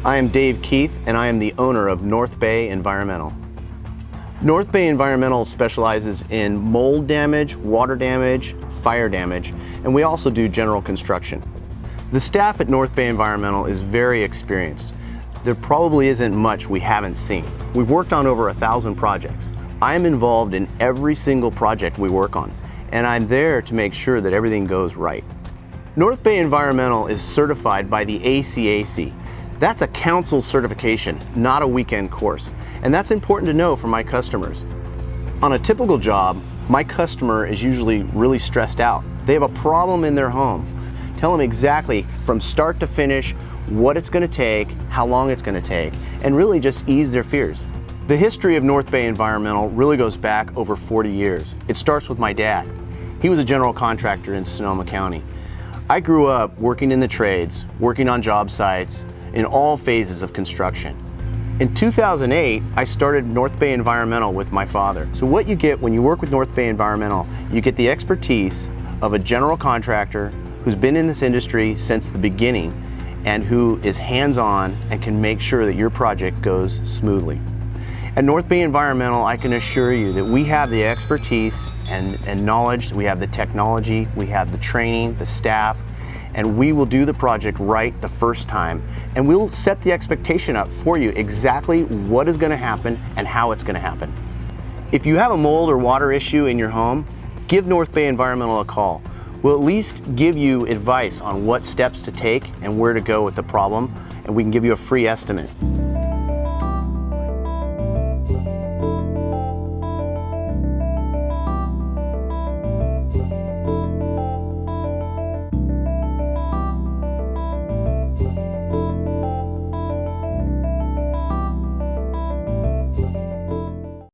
I am Dave Keith, and I am the owner of NorthBay Environmental. NorthBay Environmental specializes in mold damage, water damage, fire damage, and we also do general construction. The staff at NorthBay Environmental is very experienced. There probably isn't much we haven't seen. We've worked on over 1,000 projects. I am involved in every single project we work on, and I'm there to make sure that everything goes right. NorthBay Environmental is certified by the ACAC. That's a council certification, not a weekend course. And that's important to know for my customers. On a typical job, my customer is usually really stressed out. They have a problem in their home. Tell them exactly from start to finish what it's going to take, how long it's going to take, and really just ease their fears. The history of NorthBay Environmental really goes back over 40 years. It starts with my dad. He was a general contractor in Sonoma County. I grew up working in the trades, working on job sites, in all phases of construction. In 2008, I started NorthBay Environmental with my father. So what you get when you work with NorthBay Environmental, you get the expertise of a general contractor who's been in this industry since the beginning and who is hands-on and can make sure that your project goes smoothly. At NorthBay Environmental, I can assure you that we have the expertise and knowledge, we have the technology, we have the training, the staff, and we will do the project right the first time. And we'll set the expectation up for you exactly what is going to happen and how it's going to happen. If you have a mold or water issue in your home, give NorthBay Environmental a call. We'll at least give you advice on what steps to take and where to go with the problem, and we can give you a free estimate.